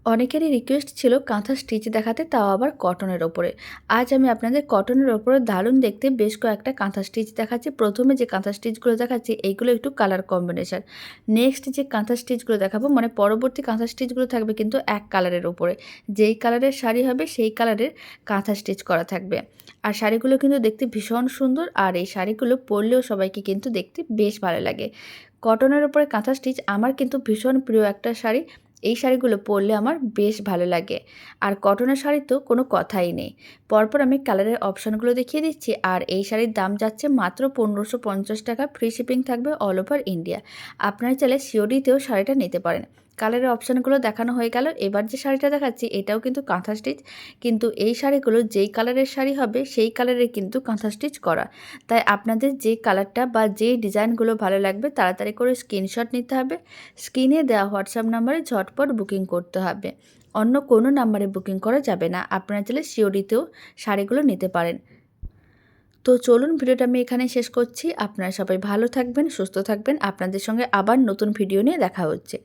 অনেকেরই রিকোয়েস্ট ছিল কাঁথা স্টিচ দেখাতে, তাও আবার কটনের ওপরে। আজ আমি আপনাদের কটনের ওপরে দারুণ দেখতে বেশ কয়েকটা কাঁথা স্টিচ দেখাচ্ছি। প্রথমে যে কাঁথা স্টিচগুলো দেখাচ্ছি এইগুলো একটু কালার কম্বিনেশন। নেক্সট যে কাঁথা স্টিচগুলো দেখাবো, মানে পরবর্তী কাঁথা স্টিচগুলো থাকবে কিন্তু এক কালারের ওপরে। যেই কালারের শাড়ি হবে সেই কালারের কাঁথা স্টিচ করা থাকবে। আর শাড়িগুলো কিন্তু দেখতে ভীষণ সুন্দর, আর এই শাড়িগুলো পরলেও সবাইকে কিন্তু দেখতে বেশ ভালো লাগে। কটনের ওপরে কাঁথা স্টিচ আমার কিন্তু ভীষণ প্রিয় একটা শাড়ি। এই শাড়িগুলো পরলে আমার বেশ ভালো লাগে। আর কটনের শাড়ির তো কোনো কথাই নেই। পরপর আমি কালারের অপশানগুলো দেখিয়ে দিচ্ছি। আর এই শাড়ির দাম যাচ্ছে মাত্র ১৫৫০ টাকা, ফ্রি শিপিং থাকবে অল ওভার ইন্ডিয়া। আপনারা চাইলে সিওডিতেও শাড়িটা নিতে পারেন। কালারের অপশানগুলো দেখানো হয়ে গেল। এবার যে শাড়িটা দেখাচ্ছি এটাও কিন্তু কাঁথা স্টিচ, কিন্তু এই শাড়িগুলো যেই কালারের শাড়ি হবে সেই কালারের কিন্তু কাঁথা স্টিচ করা। তাই আপনাদের যে কালারটা বা যে ডিজাইনগুলো ভালো লাগবে তাড়াতাড়ি করে স্ক্রিনশট নিতে হবে। স্ক্রিনে দেওয়া হোয়াটসঅ্যাপ নাম্বারে ঝটপট বুকিং করতে হবে। অন্য কোনো নাম্বারে বুকিং করা যাবে না। আপনারা চাইলে সিওডিতেও শাড়িগুলো নিতে পারেন। তো চলুন, ভিডিওটা আমি এখানে শেষ করছি। আপনারা সবাই ভালো থাকবেন, সুস্থ থাকবেন। আপনাদের সঙ্গে আবার নতুন ভিডিও নিয়ে দেখা হচ্ছে।